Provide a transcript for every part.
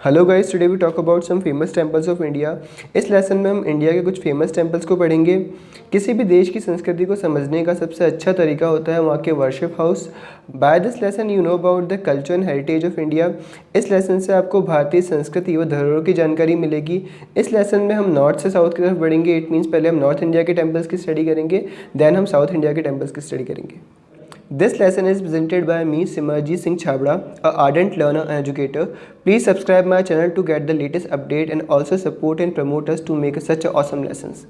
Hello guys, today we talk about some famous temples of India. इस lesson में हम India के कुछ फेमस टेम्पल्स को पढ़ेंगे। किसी भी देश की संस्कृति को समझने का सबसे अच्छा तरीका होता है वहाँ के worship house. By this lesson you know about the culture and heritage of India. इस लेसन से आपको भारतीय संस्कृति व धरोहरों की जानकारी मिलेगी। इस लेसन में हम नॉर्थ से साउथ की तरफ बढ़ेंगे। इट मीन्स पहले हम नॉर्थ इंडिया के टेम्पल्स की स्टडी करेंगे, देन हम साउथ इंडिया के टेम्पल्स की स्टडी करेंगे। This lesson is presented by me, Simarjit Singh Chhabra, a ardent learner and educator. Please subscribe my channel to get the latest update and also support and promote us to make such awesome lessons.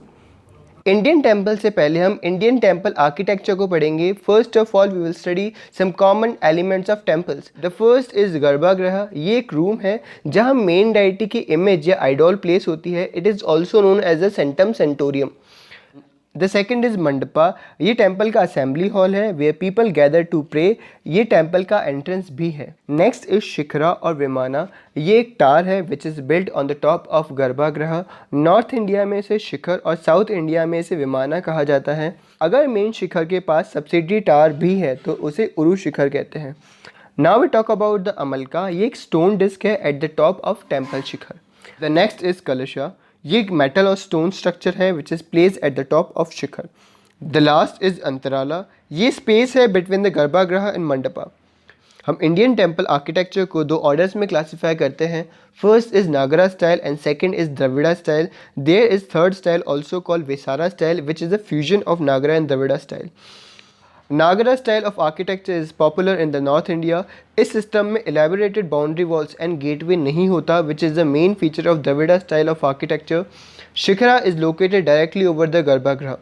Indian temple से पहले हम Indian temple architecture को पढ़ेंगे। First of all we will study some common elements of temples. The first is garbhagriha. ये एक room है जहाँ main deity की इमेज या आइडोल प्लेस होती है। It is also known as a sanctum sanctorum. The second is mandapa. ये temple का असेंबली हॉल है where people gather to pray. ये टेम्पल का एंट्रेंस भी है। नेक्स्ट इज शिखरा और विमाना। ये एक टार है which is built on the top of गर्भगृह। नॉर्थ इंडिया में इसे शिखर और साउथ इंडिया में इसे विमाना कहा जाता है। अगर मेन शिखर के पास सब्सिडी टार भी है तो उसे उरु शिखर कहते हैं। Now we talk about the amalaka. ये एक स्टोन डिस्क है at the top of temple shikhara. The next is kalasha. ये एक मेटल और स्टोन स्ट्रक्चर है which is place at the top of shikhara. The last is antarala. ये स्पेस है between the garbhagriha and mandapa. हम इंडियन टेम्पल आर्किटेक्चर को दो ऑर्डर्स में क्लासीफाई करते हैं। First is Nagara style and second is Dravida style. There is third style also called Vesara style which is a fusion of Nagara and Dravida style. Nagara style of architecture is popular in the north India. इस system में elaborated boundary walls and gateway नहीं होता which is the main feature of Dravida style of architecture. Shikhara is located directly over the garbhagriha.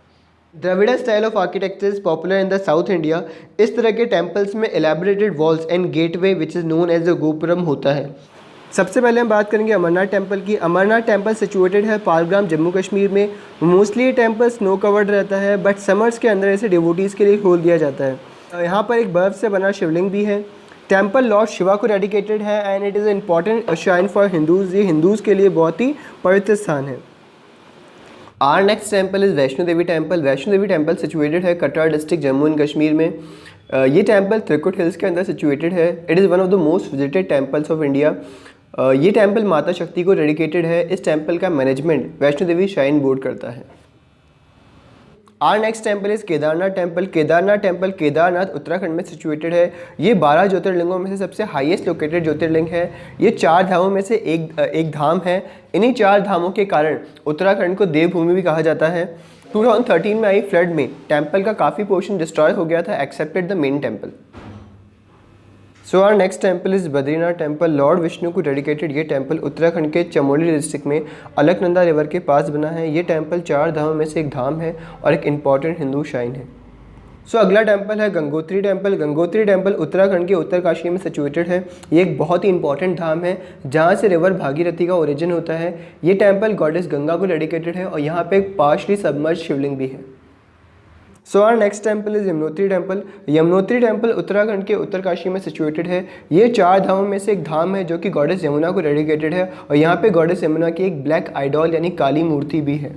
Dravida style of architecture is popular in the South India. इस तरह के temples में elaborated walls and gateway which is known as a gopuram होता है। सबसे पहले हम बात करेंगे अमरनाथ टेम्पल की। अमरनाथ टेम्पल सिचुएटेड है पालग्राम जम्मू कश्मीर में। मोस्टली ये टेम्पल स्नो कवर्ड रहता है बट समर्स के अंदर इसे डिवोटीज़ के लिए खोल दिया जाता है। यहाँ पर एक बर्फ से बना शिवलिंग भी है। टेम्पल लॉर्ड शिवा को डेडिकेटेड है and it is a important shrine for Hindus. ये हिंदूज़ के लिए बहुत ही पवित्र स्थान है। Our next temple is Vaishno Devi temple. Vaishno Devi temple situated है कटरा डिस्ट्रिक्ट जम्मू एंड कश्मीर में। ये टेम्पल त्रिकुट हिल्स के अंदर सिचुएटेड है। It is one of the most visited temples of India. ये टेम्पल माता शक्ति को डेडिकेटेड है। इस टेम्पल का मैनेजमेंट वैष्णो देवी श्राइन बोर्ड करता है। Our next temple is Kedarnath temple. Kedarnath temple Kedarnath Uttarakhand में सिचुएटेड है। ये 12 ज्योतिर्लिंगों में से सबसे हाईएस्ट लोकेटेड ज्योतिर्लिंग है। ये 4 धामों में से एक धाम है। इन्हीं 4 धामों के कारण उत्तराखंड को देवभूमि भी कहा जाता है। 2013 में आई फ्लड में टेम्पल का काफ़ी पोर्शन डिस्ट्रॉय हो गया था accepted the main temple. So our next temple is Badrinath temple. Lord Vishnu को डेडिकेटेड ये टेम्पल उत्तराखंड के चमोली डिस्ट्रिक्ट में अलकनंदा रिवर के पास बना है। ये टेम्पल 4 धामों में से एक धाम है और एक इम्पॉर्टेंट हिंदू श्राइन है। सो अगला टेम्पल है गंगोत्री टेम्पल। गंगोत्री टेम्पल उत्तराखंड के उत्तरकाशी में सिचुएटेड है। ये एक बहुत ही इंपॉर्टेंट धाम है जहाँ से रिवर भागीरथी का ओरिजिन होता है। ये टेम्पल गॉडेस गंगा को डेडिकेटेड है और यहाँ पे एक पार्शली सबमर्ज शिवलिंग भी है। So our next temple is Yamunotri temple. Yamunotri temple Uttarakhand के उत्तरकाशी में सिचुएटेड है। ये 4 धामों में से एक धाम है जो कि गॉडेस यमुना को डेडिकेटेड है और यहाँ पे गॉडेस यमुना की एक ब्लैक आइडॉल यानी काली मूर्ति भी है।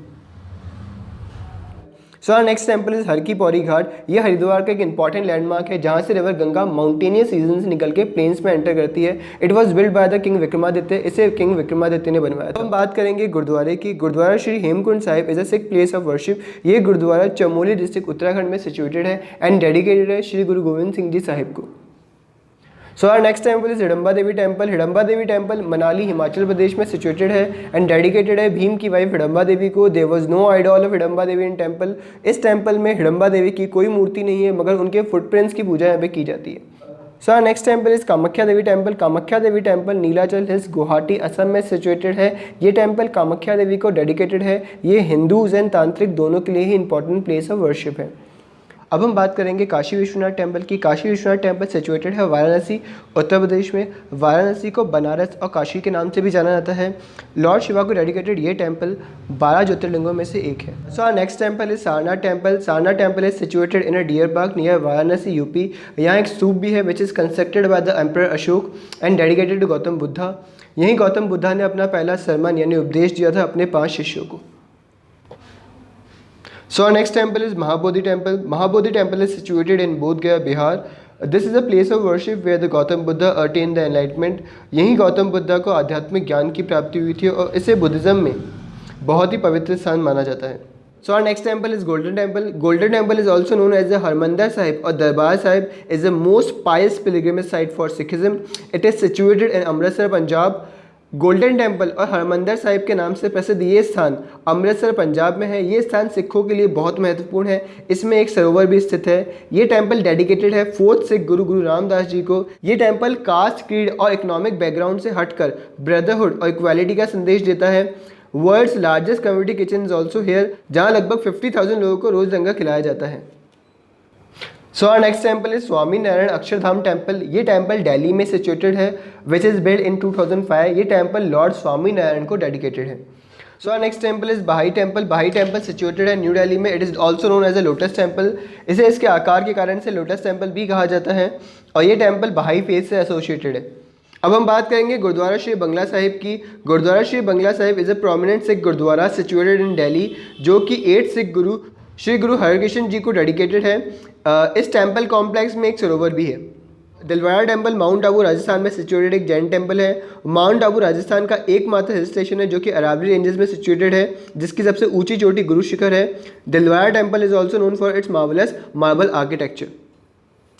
So our next temple is Har ki Pauri घाट। ये हरिद्वार का एक इंपॉर्टेंट लैंडमार्क है जहाँ से रिवर गंगा माउंटेनियस रीजन से निकल के प्लेन्स में एंटर करती है। It was build by the king Vikramaditya. इसे किंग विक्रमादित्य ने बनवाया था। तो हम बात करेंगे गुरुद्वारे की। Gurdwara Shri Hemkund Sahib is a Sikh place of worship. ये गुरुद्वारा चमोली डिस्ट्रिक्ट उत्तराखंड में सिचुएटेड है एंड डेडिकेटेड है श्री गुरु गोविंद सिंह जी साहिब को। So our next temple is Hidimba Devi temple. Hidimba Devi temple Manali Himachal Pradesh में सिचुएटेड है एंड डेडिकेटेड है भीम की वाइफ हिडम्बा देवी को। There was no idol of Hidimba Devi in temple. इस टेम्पल में हिडम्बा देवी की कोई मूर्ति नहीं है मगर उनके फुटप्रिंट्स की पूजा यहाँ पे की जाती है। So our next temple is Kamakhya Devi temple. Kamakhya Devi temple Nilachal hills Guwahati Assam में सिचुएटेड है। ये टेम्पल कामाख्या देवी को डेडिकेटेड है। ये हिंदूज एंड तांत्रिक दोनों के लिए ही इंपॉर्टेंट प्लेस ऑफ वर्शिप है। अब हम बात करेंगे काशी विश्वनाथ टेम्पल की। काशी विश्वनाथ टेम्पल सिचुएटेड है वाराणसी उत्तर प्रदेश में। वाराणसी को बनारस और काशी के नाम से भी जाना जाता है। लॉर्ड शिवा को डेडिकेटेड ये टेम्पल 12 ज्योतिर्लिंगों में से एक है। So our next temple is Sarnath temple. Sarnath temple is situated in a deer park near Varanasi UP. यहाँ एक स्तूप भी है which is constructed by the emperor Ashok and dedicated to Gautam Buddha. यहीं गौतम बुद्धा ने अपना पहला सरमन यानी उपदेश दिया था अपने 5 शिष्यों को। So our next temple is Mahabodhi temple. Mahabodhi temple is situated in Bodh Gaya, Bihar. This is a place of worship where the Gautam Buddha attain the enlightenment. यहीं गौतम बुद्धा को आध्यात्मिक ज्ञान की प्राप्ति हुई थी और इसे बुद्धिज़्म में बहुत ही पवित्र स्थान माना जाता है। So our next temple is Golden Temple. Golden Temple is also known as the Harmandir Sahib or Darbar Sahib, is the most pious pilgrimage site for Sikhism. It is situated in Amritsar, Punjab. Golden temple और हरमंदिर साहिब के नाम से प्रसिद्ध ये स्थान अमृतसर पंजाब में है। ये स्थान सिखों के लिए बहुत महत्वपूर्ण है। इसमें एक सरोवर भी स्थित है। ये टेम्पल डेडिकेटेड है 4th सिख गुरु रामदास जी को। ये टेम्पल कास्ट, क्रीड और इकोनॉमिक बैकग्राउंड से हटकर ब्रदरहुड और इक्वालिटी का संदेश देता है। World's largest community kitchen is also here, जहाँ लगभग 50,000 लोगों को रोज लंगर खिलाया जाता है। So our next temple is Swami Narayan Akshardham temple. ये टेम्पल दिल्ली में सिचुएटेड है, विच इज़ बिल्ड इन 2005। ये टेम्पल लॉर्ड स्वामी नारायण को डेडिकेटेड है। So our next temple is Bahai temple. Bahai temple situated है न्यू दिल्ली में। It is also known as a lotus temple. इसे इसके आकार के कारण से लोटस टेम्पल भी कहा जाता है और ये टेम्पल बहाई फेथ से एसोसिएटेड है। अब हम बात करेंगे गुरुद्वारा श्री बंगला साहिब की। Gurdwara Shri Bangla Sahib is a prominent Sikh gurdwara situated in Delhi, जो कि 8 सिख गुरु श्री गुरु हरकृष्ण जी को डेडिकेटेड है। इस टेम्पल कॉम्प्लेक्स में एक सरोवर भी है। दिलवाड़ा टेम्पल माउंट आबू राजस्थान में सिचुएटेड एक जैन टेम्पल है। माउंट आबू राजस्थान का एकमात्र हिल स्टेशन है जो कि अरावली रेंजेस में सिचुएटेड है, जिसकी सबसे ऊंची चोटी गुरु शिखर है। Dilwara temple is also known for its marvellous marble architecture.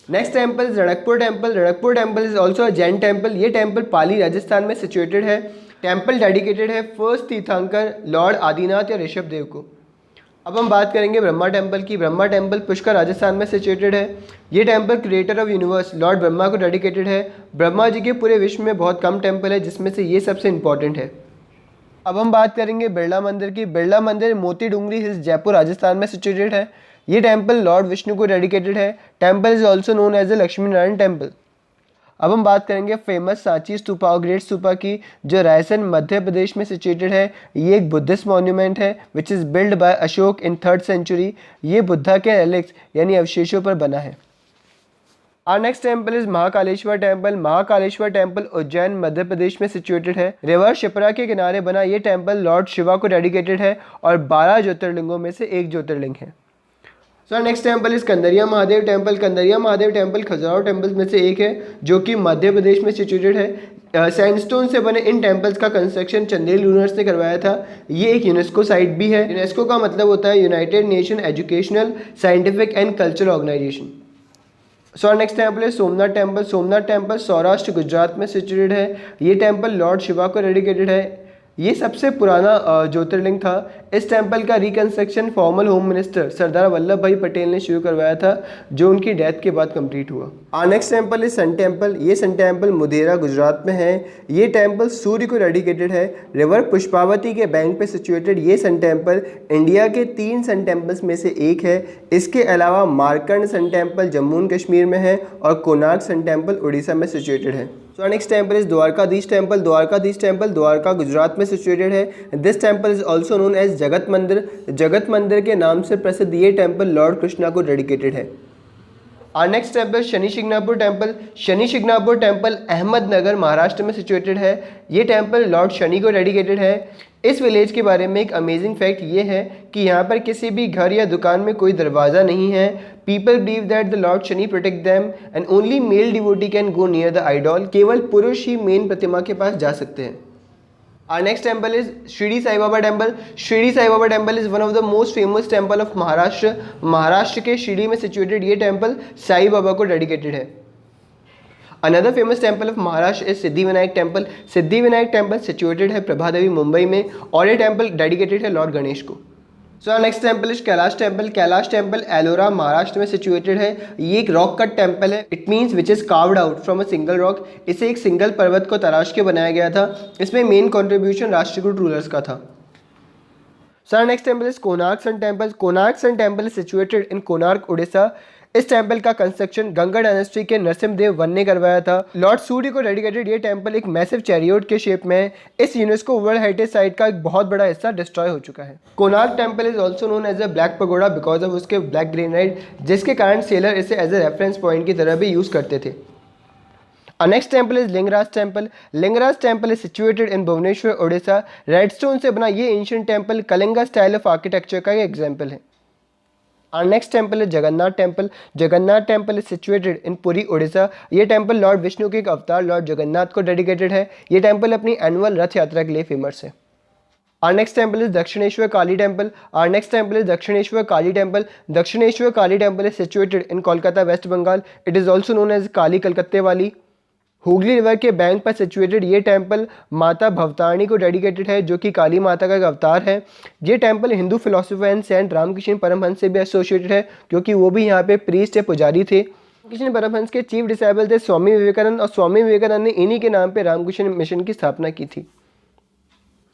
Next temple is Ranakpur temple. Ranakpur temple is also a Jain temple. ये टेम्पल पाली राजस्थान में सिचुएटेड है। टेम्पल डेडिकेटेड है फर्स्ट तीर्थंकर लॉर्ड आदिनाथ या ऋषभ देव को। अब हम बात करेंगे ब्रह्मा टेम्पल की। ब्रह्मा टेम्पल पुष्कर राजस्थान में सिचुएटेड है। ये temple creator of universe Lord Brahma को डेडिकेटेड है। ब्रह्मा जी के पूरे विश्व में बहुत कम टेम्पल है, जिसमें से ये सबसे इंपॉर्टेंट है। अब हम बात करेंगे बिरला मंदिर की। बिरला मंदिर मोती डूंगरी हिल्स जयपुर राजस्थान में सिचुएटेड है। ये टेम्पल लॉर्ड विष्णु को डेडिकेटेड है। Temple is also known as the Lakshmi Narayan temple. अब हम बात करेंगे फेमस सांची स्तूपा और ग्रेट स्तूपा की, जो रायसेन मध्य प्रदेश में सिचुएटेड है। ये एक बुद्धिस्ट मॉन्यूमेंट है which is build by Ashoka in 3rd century. ये बुद्धा के रेलिक्स यानी अवशेषों पर बना है। Our next temple is Mahakaleshwar temple. Mahakaleshwar temple Ujjain Madhya Pradesh में सिचुएटेड है। रिवर शिप्रा के किनारे बना ये टेम्पल लॉर्ड शिवा को डेडिकेटेड है और 12 ज्योतिर्लिंगों में से एक ज्योतिर्लिंग है। So next temple is Kandariya Mahadev temple. Kandariya Mahadev temple Khajuraho temples में से एक है जो कि मध्य प्रदेश में सिचुएटेड है। सैंडस्टोन से बने इन टेम्पल्स का कंस्ट्रक्शन चंदेल यूनिवर्स ने करवाया था। ये एक यूनेस्को साइट भी है। यूनेस्को का मतलब होता है united nation educational scientific and cultural organisation. So next temple है सोमनाथ टेम्पल। सोमनाथ टेम्पल सौराष्ट्र गुजरात में सिचुएटेड है। ये टेम्पल लॉर्ड शिवा को डेडिकेटेड है। ये सबसे पुराना ज्योतिर्लिंग था। इस टेम्पल का reconstruction formal home minister Sardar Vallabh भाई पटेल ने शुरू करवाया था, जो उनकी डेथ के बाद कंप्लीट हुआ। Our next temple is sun temple. ये सन टेम्पल मुदेरा गुजरात में है। ये टेम्पल सूर्य को डेडिकेटेड है। रिवर पुष्पावती के बैंक पे सिचुएटेड ये सन टेम्पल इंडिया के 3 सन टेम्पल्स में से एक है। इसके अलावा Markand sun temple Jammu and Kashmir में है और कोणार्क सन टेम्पल उड़ीसा में सिचुएटेड है। So next temple is Dwarkadhish temple. Dwarkadhish temple Dwarka Gujarat में सिचुएटेड है। This temple is also known as Jagat Mandir. जगत मंदिर के नाम से प्रसिद्ध ये टेम्पल लॉर्ड कृष्णा को डेडिकेटेड है। Our next temple Shani Shingnapur temple. Shani Shingnapur temple Ahmednagar Maharashtra में सिचुएटेड है। ये टेम्पल लॉर्ड शनि को डेडिकेटेड है। इस विलेज के बारे में एक अमेजिंग फैक्ट ये है कि यहाँ पर किसी भी घर या दुकान में कोई दरवाज़ा नहीं है। People believe that the Lord Shani protect them and only mail devotee can go near the idol. केवल पुरुष ही मेन प्रतिमा के पास जा सकते हैं। Our next temple is Shirdi Sai Baba temple. Shirdi Sai Baba temple is one of the most famous temple of Maharashtra. Maharashtra के शिरडी में situated ये temple Sai Baba को डेडिकेटेड है। Another famous temple of Maharashtra is Siddhi Vinayak temple. Siddhi Vinayak temple situated है प्रभादेवी मुंबई में और ये टेम्पल डेडिकेटेड है लॉर्ड गणेश को। सो next temple is Kailash temple. Kailash temple Ellora Maharashtra में सिचुएटेड है। ये एक रॉक कट टेम्पल है। It means which is carved out from a single rock. इसे एक सिंगल पर्वत को तराश के बनाया गया था। इसमें मेन कंट्रीब्यूशन राष्ट्रकूट रूलर्स का था। So next temple is Konark sun temple. Konark sun temple is situated in Konark Orissa. इस टेम्पल का कंस्ट्रक्शन गंगा डायनेस्टी के नरसिम्हदेव वन ने करवाया था। लॉर्ड सूर्य को डेडिकेटेड ये टेम्पल एक मैसिव चैरियोट के शेप में है। इस यूनेस्को वर्ल्ड हेरिटेज साइट का एक बहुत बड़ा हिस्सा डिस्ट्रॉय हो चुका है। Konark temple is also known as a black pagoda because of उसके ब्लैक ग्रेनाइट, जिसके कारण सेलर इसे एज अ रेफरेंस पॉइंट की तरह भी यूज करते थे। Next temple is Lingaraj temple. Lingaraj temple is situated in Bhubaneswar Orissa. Red stone से बना ये ancient temple Kalinga style of architecture का एक एग्जाम्पल है। Our next temple is Jagannath Temple. Jagannath Temple is situated in Puri, Odisha. ये टेम्पल लॉर्ड विष्णु के एक अवतार लॉर्ड जगन्नाथ को डेडिकेटेड है। ये टेम्पल अपनी एनुअल रथ यात्रा के लिए फेमस है। Our next temple is Dakshineshwar Kali Temple. Our next temple is Dakshineshwar Kali Temple. Dakshineshwar Kali Temple is situated in Kolkata, West Bengal. It is also known as Kali कलकत्ते वाली। Hooghly river के bank पर situated ये temple माता भवतारिणी को dedicated है, जो कि काली माता का एक अवतार है। ये temple Hindu philosopher and saint Ramakrishna Paramhansa से भी एसोसिएटेड है, क्योंकि वो भी यहाँ पे प्रीस्ट या पुजारी थे। रामकृष्ण परमहंस के चीफ डिसाइबल थे स्वामी विवेकानंद, और स्वामी विवेकानंद ने इन्हीं के नाम पे रामकृष्ण मिशन की स्थापना की थी।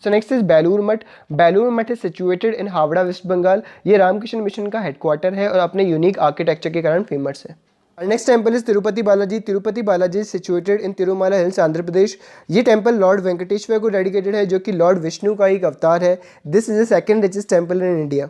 So next is Belur Math. Belur Math is situated in Howrah, West Bengal. ये रामकृष्ण मिशन का हेडक्वार्टर है और अपने यूनिक आर्किटेक्चर के कारण फेमस है। Next temple is Tirupati Balaji. Tirupati Balaji situated in Tirumala hills, Andhra Pradesh. ये टेम्पल लॉर्ड वेंकटेश्वर को डेडिकेटेड है, जो कि लॉर्ड विष्णु का एक अवतार है। This is the second richest temple in India.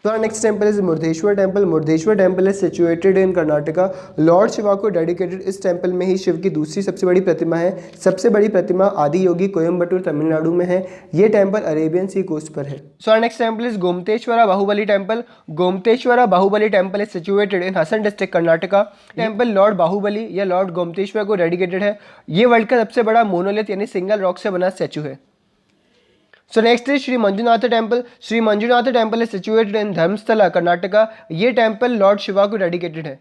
तो our next temple is Murudeshwar temple. Murudeshwar temple is situated in Karnataka. Lord Shiva को डेडिकेटेड इस टेम्पल में ही शिव की दूसरी सबसे बड़ी प्रतिमा है। सबसे बड़ी प्रतिमा आदि योगी कोयम्बटूर, तमिलनाडु में है। ये टेम्पल अरेबियन सी कोस्ट पर है। सो our next temple is Gomateshwara Bahubali temple. Gomateshwara Bahubali temple is situated in Hassan district, Karnataka. Temple lord Bahubali या लॉर्ड गोमतेश्वर को डेडिकेटेड है। ये वर्ल्ड का सबसे बड़ा मोनोलिथ यानी सिंगल रॉक से बना स्टैचू है। So next is Shri Manjunath temple. Shri Manjunath temple is situated इन धर्मस्थला, कर्नाटका। ये टेम्पल लॉर्ड शिवा को डेडिकेटेड है।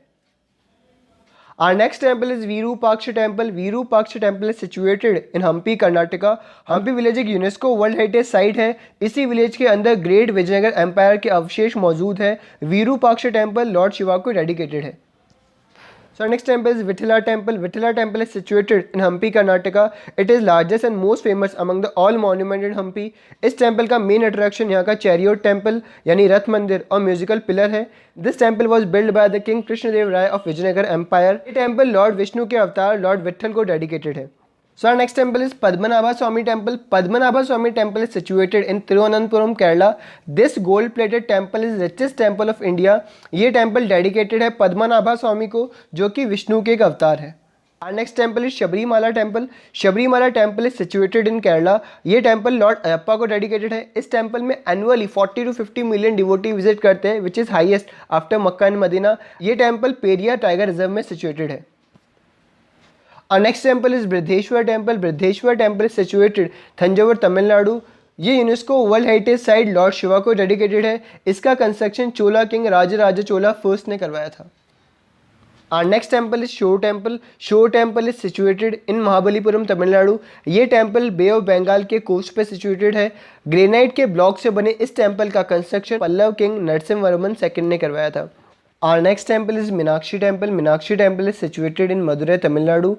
Our next temple is Virupaksha temple. Virupaksha temple is situated in Hampi, Karnataka. Hampi village एक यूनेस्को वर्ल्ड हेरिटेज साइट है। इसी विलेज के अंदर ग्रेट विजयनगर एम्पायर के अवशेष मौजूद है। विरूपाक्ष टेम्पल लॉर्ड शिवा को डेडिकेटेड है। So next temple is Vithala Temple. Vithala Temple is situated in Hampi, Karnataka. It is largest and most famous among the all monument in Hampi. इस temple का main attraction यहाँ का chariot temple यानी रथ मंदिर और musical pillar है। This temple was build by the king Krishnadeva Raya of Vijayanagara empire. ये टेम्पल लॉर्ड विष्णु के अवतार लॉर्ड विट्ठल को डेडिकेटेड है। So our next temple is Padmanabha Swami Temple. Padmanabha Swami Temple is situated in Thiruvananthapuram, Kerala. This gold-plated temple is richest temple of India. ये temple dedicated है पद्मनाभा स्वामी को, जो कि विष्णु के एक अवतार है। Our next temple is Sabrimala Temple. Sabrimala Temple is situated in Kerala. ये temple Lord अयप्पा को dedicated है। इस temple में annually 40 to 50 million devotee visit करते हैं, which is highest after Mecca and Medina. ये temple पेरिया टाइगर रिजर्व में situated है। Our next temple is Brihadeeswara temple. Brihadeeswara temple is situated Thanjavur, Tamil Nadu. ये UNESCO world heritage site lord Shiva को डेडिकेटेड है। इसका construction Chola king Rajaraja Chola first ने करवाया था। Our next temple is shore temple. Shore temple is situated in Mahabalipuram, Tamil Nadu. ये टेम्पल बे ऑफ बंगाल के coast पे सिचुएटेड है। ग्रेनाइट के ब्लॉक से बने इस टेम्पल का construction Pallava king Narasimhavarman second ने करवाया था। Our next temple is Meenakshi temple. Meenakshi temple is situated in Madurai, Tamil Nadu.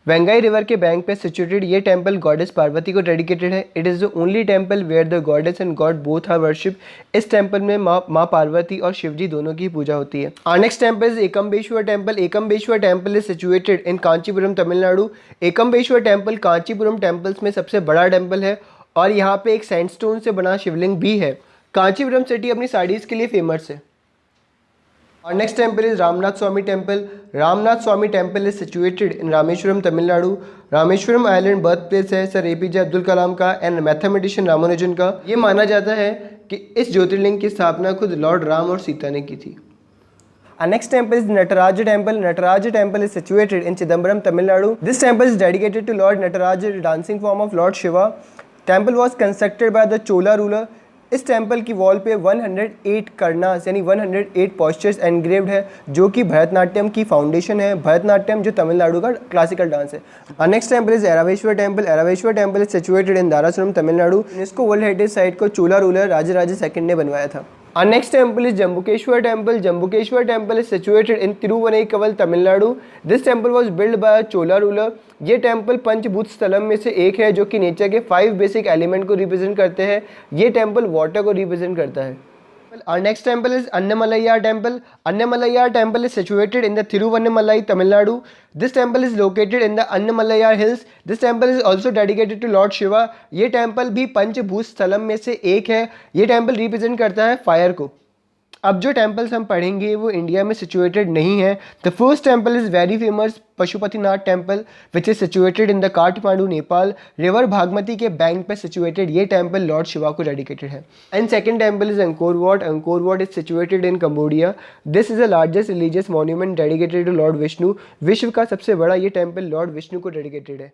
Vaigai river के बैंक पे सिचुएटेड ये टेम्पल गॉडेस पार्वती को डेडिकेटेड है। It is the only temple where the goddess and god both are worship. इस टेम्पल में माँ पार्वती और शिवजी दोनों की पूजा होती है। Our next temple is Ekambeshwar temple. Ekambeshwar temple is situated in Kanchipuram, Tamil Nadu. Ekambeshwar temple Kanchipuram temples में सबसे बड़ा टेम्पल है और यहाँ पे एक सैंडस्टोन से बना शिवलिंग भी है। कांचीपुरम सिटी अपनी साड़ीज़ के लिए फेमस है। Our next temple is Ramnath Swami temple. Ramnath Swami temple is situated in Rameswaram, Tamil Nadu. Rameswaram island birth place है सर एपीजे अब्दुल कलाम का एंड मैथमेटिशियन रामानुजन का। ये माना जाता है कि इस ज्योतिर्लिंग की स्थापना खुद लॉर्ड राम और सीता ने की थी। Our next temple is Nataraja Temple. Nataraja Temple is situated in Chidambaram, Tamil Nadu. This temple is dedicated to Lord Nataraja, the dancing form of Lord Shiva. Temple was constructed by the Chola ruler. इस temple की wall पे 108 करनास यानी 108 postures engraved है, जो कि भरतनाट्यम की foundation है। भरतनाट्यम जो तमिलनाडु का क्लासिकल डांस है। Next temple is Airavateshwara temple. Airavateshwara temple is situated in Darasuram, Tamil Nadu. UNESCO world heritage site को चोला रूलर राजराजा सेकंड ने बनवाया था। Our next temple is Jambukeshwar Temple. Jambukeshwar Temple is situated in Tiruvannamalai, Tamil Nadu. This temple was built by a Chola ruler. ये temple पंचभूत स्थलम में से एक है, जो कि नेचर के 5 बेसिक एलिमेंट को रिप्रेजेंट करते हैं। ये टेम्पल वाटर को रिप्रेजेंट करता है। Our next temple is Annamalaiya Temple. Annamalaiya Temple is situated in the Thiruvannamalai, Tamil Nadu. This temple is located in the Annamalaiya Hills. This temple is also dedicated to Lord Shiva. ये temple भी पंचभूत स्थलम में से एक है। ये temple represent करता है फायर को। अब जो टेम्पल्स हम पढ़ेंगे वो इंडिया में सिचुएटेड नहीं है। The first temple is very famous Pashupatinath temple which is situated in the Kathmandu Nepal. River Bhagmati के बैंक पे सिचुएटेड ये टेम्पल लॉर्ड शिवा को डेडिकेटेड है। And second temple is Angkor Wat. Angkor Wat is situated in Cambodia. This is the largest religious monument dedicated to lord Vishnu. विश्व का सबसे बड़ा ये टेम्पल लॉर्ड विष्णु को डेडिकेटेड है।